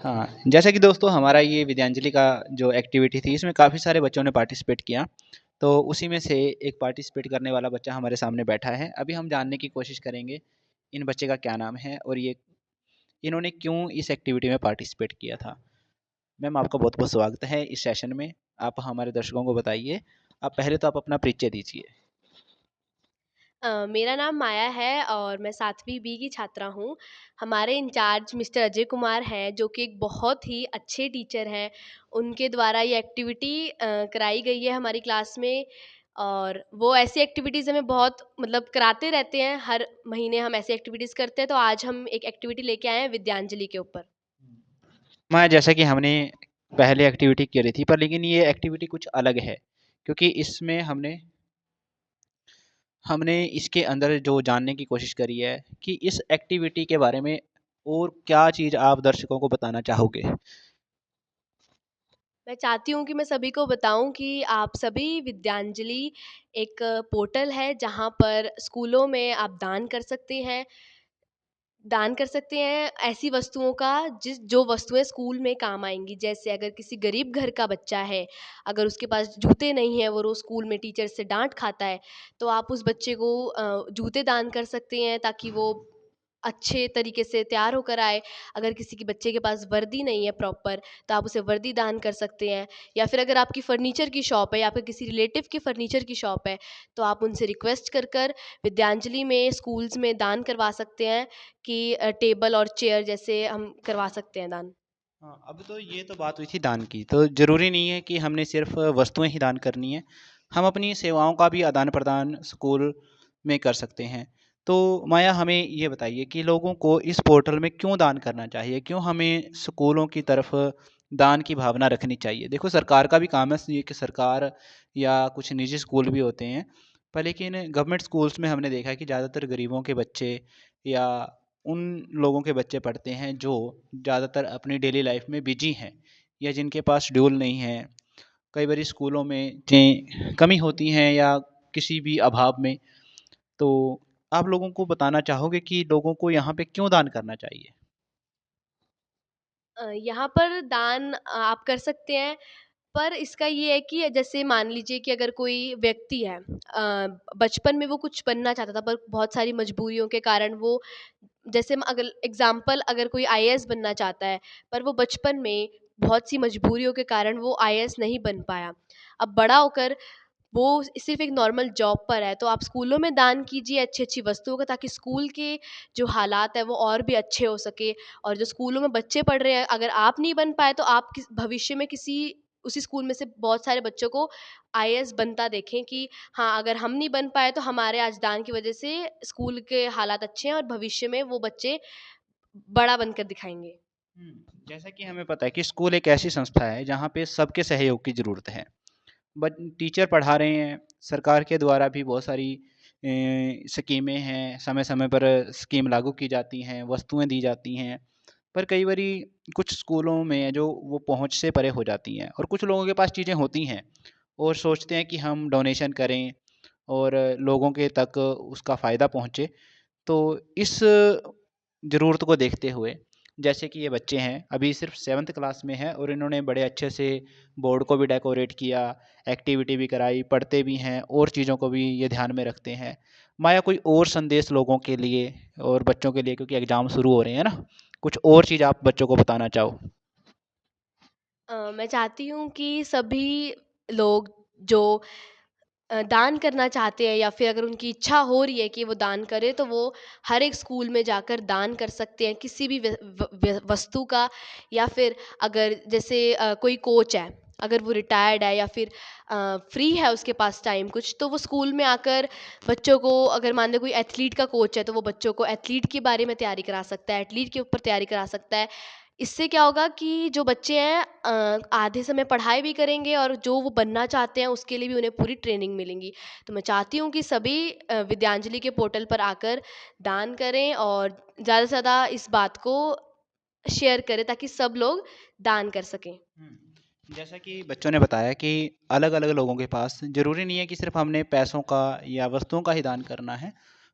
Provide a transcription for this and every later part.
हाँ, जैसा कि दोस्तों हमारा ये विद्यांजलि का जो एक्टिविटी थी इसमें काफ़ी सारे बच्चों ने पार्टिसिपेट किया। तो उसी में से एक पार्टिसिपेट करने वाला बच्चा हमारे सामने बैठा है। अभी हम जानने की कोशिश करेंगे इन बच्चे का क्या नाम है और ये इन्होंने क्यों इस एक्टिविटी में पार्टिसिपेट किया था। मैम आपका बहुत-बहुत स्वागत है इस सेशन में। आप हमारे दर्शकों को बताइए। आप पहले तो आप अपना परिचय दीजिए। मेरा नाम माया है और मैं 7वीं बी की छात्रा हूँ। हमारे इंचार्ज मिस्टर अजय कुमार हैं, जो कि एक बहुत ही अच्छे टीचर हैं। उनके द्वारा ये एक्टिविटी कराई गई है हमारी क्लास में, और वो ऐसी एक्टिविटीज़ हमें बहुत मतलब कराते रहते हैं। हर महीने हम ऐसी एक्टिविटीज़ करते हैं, तो आज हम एक एक्टिविटी लेके आए हैं विद्यांजलि के ऊपर। मैं जैसा कि हमने पहले एक्टिविटी करी थी पर लेकिन ये एक्टिविटी कुछ अलग है, क्योंकि इसमें हमने हमने इसके अंदर जो जानने की कोशिश करी है कि इस एक्टिविटी के बारे में और क्या चीज़ आप दर्शकों को बताना चाहोगे? मैं चाहती हूँ कि मैं सभी को बताऊँ कि आप सभी विद्यांजलि एक पोर्टल है, जहाँ पर स्कूलों में आप दान कर सकते हैं ऐसी वस्तुओं का जो वस्तुएँ स्कूल में काम आएँगी। जैसे अगर किसी गरीब घर का बच्चा है, अगर उसके पास जूते नहीं हैं, वो रोज़ स्कूल में टीचर से डाँट खाता है, तो आप उस बच्चे को जूते दान कर सकते हैं, ताकि वो अच्छे तरीके से तैयार होकर आए। अगर किसी के बच्चे के पास वर्दी नहीं है प्रॉपर, तो आप उसे वर्दी दान कर सकते हैं। या फिर अगर आपकी फर्नीचर की शॉप है, या फिर किसी रिलेटिव की फर्नीचर की शॉप है, तो आप उनसे रिक्वेस्ट कर विद्यांजलि में स्कूल्स में दान करवा सकते हैं कि टेबल और चेयर जैसे हम करवा सकते हैं दान। हाँ, अब तो ये तो बात हुई थी दान की, तो ज़रूरी नहीं है कि हमने सिर्फ़ वस्तुएँ ही दान करनी है, हम अपनी सेवाओं का भी आदान-प्रदान स्कूल में कर सकते हैं। तो माया हमें ये बताइए कि लोगों को इस पोर्टल में क्यों दान करना चाहिए? क्यों हमें स्कूलों की तरफ दान की भावना रखनी चाहिए? देखो सरकार का भी काम है ये कि सरकार या कुछ निजी स्कूल भी होते हैं, पर लेकिन गवर्नमेंट स्कूल्स में हमने देखा है कि ज़्यादातर गरीबों के बच्चे या उन लोगों के बच्चे पढ़ते हैं जो ज़्यादातर अपनी डेली लाइफ में बिजी हैं या जिनके पास शेड्यूल नहीं है। कई बारी स्कूलों में कमी होती हैं या किसी भी अभाव में। तो आप लोगों को बताना चाहोगे कि लोगों को यहाँ पे क्यों दान करना चाहिए? यहाँ पर दान आप कर सकते हैं, पर इसका ये है कि जैसे मान लीजिए कि अगर कोई व्यक्ति है, बचपन में वो कुछ बनना चाहता था, पर बहुत सारी मजबूरियों के कारण वो, जैसे हम अगर एग्ज़ाम्पल अगर कोई आईएएस बनना चाहता है, पर वो बचपन में बहुत सी मजबूरियों के कारण वो आईएएस नहीं बन पाया। अब बड़ा होकर वो सिर्फ़ एक नॉर्मल जॉब पर है, तो आप स्कूलों में दान कीजिए अच्छी-अच्छी वस्तुओं का, ताकि स्कूल के जो हालात हैं वो और भी अच्छे हो सके। और जो स्कूलों में बच्चे पढ़ रहे हैं, अगर आप नहीं बन पाए, तो आप किस भविष्य में किसी उसी स्कूल में से बहुत सारे बच्चों को आईएएस बनता देखें कि हाँ, अगर हम नहीं बन पाए, तो हमारे आज दान की वज़ह से स्कूल के हालात अच्छे हैं और भविष्य में वो बच्चे बड़ा बनकर दिखाएँगे। जैसा कि हमें पता है कि स्कूल एक ऐसी संस्था है जहाँ पे सबके सहयोग की ज़रूरत है। बट टीचर पढ़ा रहे हैं, सरकार के द्वारा भी बहुत सारी स्कीमें हैं, समय-समय पर स्कीम लागू की जाती हैं, वस्तुएँ दी जाती हैं। पर कई बारी कुछ स्कूलों में जो वो पहुँच से परे हो जाती हैं और कुछ लोगों के पास चीज़ें होती हैं और सोचते हैं कि हम डोनेशन करें और लोगों के तक उसका फ़ायदा पहुँचे। तो इस ज़रूरत को देखते हुए जैसे कि ये बच्चे हैं, अभी सिर्फ़ 7th क्लास में हैं और इन्होंने बड़े अच्छे से बोर्ड को भी डेकोरेट किया, एक्टिविटी भी कराई, पढ़ते भी हैं और चीज़ों को भी ये ध्यान में रखते हैं। माया कोई और संदेश लोगों के लिए और बच्चों के लिए क्योंकि एग्ज़ाम शुरू हो रहे हैं ना, कुछ और चीज़ आप बच्चों को बताना चाहो? मैं चाहती हूँ कि सभी लोग जो दान करना चाहते हैं, या फिर अगर उनकी इच्छा हो रही है कि वो दान करें, तो वो हर एक स्कूल में जाकर दान कर सकते हैं किसी भी वस्तु का। या फिर अगर जैसे कोई कोच है, अगर वो रिटायर्ड है या फिर फ्री है उसके पास टाइम कुछ, तो वो स्कूल में आकर बच्चों को, अगर मान लो कोई एथलीट का कोच है, तो वो बच्चों को एथलीट के बारे में तैयारी करा सकता है, एथलीट के ऊपर तैयारी करा सकता है। इससे क्या होगा कि जो बच्चे हैं आधे समय पढ़ाई भी करेंगे, और जो वो बनना चाहते हैं उसके लिए भी उन्हें पूरी ट्रेनिंग मिलेंगी। तो मैं चाहती हूँ कि सभी विद्यांजलि के पोर्टल पर आकर दान करें, और ज़्यादा से ज़्यादा इस बात को शेयर करें, ताकि सब लोग दान कर सकें। जैसा कि बच्चों ने बताया कि अलग-अलग लोगों के पास ज़रूरी नहीं है कि सिर्फ़ हमने पैसों का या वस्तुओं का ही दान करना है।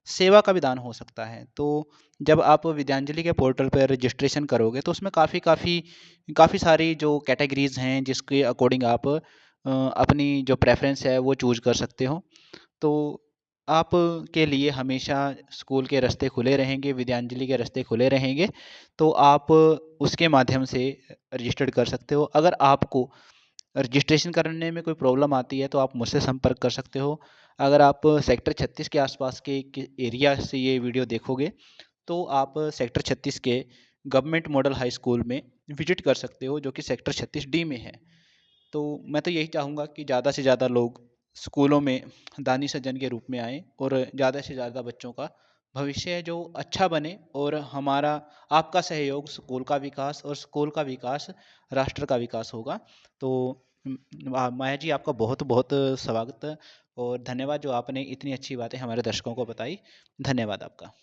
सेवा का भी दान हो सकता है। तो जब आप विद्यांजलि के पोर्टल पे रजिस्ट्रेशन करोगे तो उसमें काफ़ी काफ़ी काफ़ी सारी जो कैटेगरीज़ हैं जिसके अकॉर्डिंग आप अपनी जो प्रेफ़रेंस है वो चूज़ कर सकते हो। तो आप के लिए हमेशा स्कूल के रास्ते खुले रहेंगे, विद्यांजलि के रास्ते खुले रहेंगे, तो आप उसके माध्यम से रजिस्टर्ड कर सकते हो। अगर आपको रजिस्ट्रेशन करने में कोई प्रॉब्लम आती है तो आप मुझसे संपर्क कर सकते हो। अगर आप सेक्टर 36 के आसपास के एरिया से ये वीडियो देखोगे तो आप सेक्टर 36 के गवर्नमेंट मॉडल हाई स्कूल में विजिट कर सकते हो जो कि सेक्टर 36 डी में है। तो मैं तो यही चाहूँगा कि ज़्यादा से ज़्यादा लोग स्कूलों में दानी सज्जन के रूप में आएँ और ज़्यादा से ज़्यादा बच्चों का भविष्य जो अच्छा बने और हमारा आपका सहयोग स्कूल का विकास और स्कूल का विकास राष्ट्र का विकास होगा। तो माया जी आपका बहुत-बहुत स्वागत और धन्यवाद जो आपने इतनी अच्छी बातें हमारे दर्शकों को बताई। धन्यवाद आपका।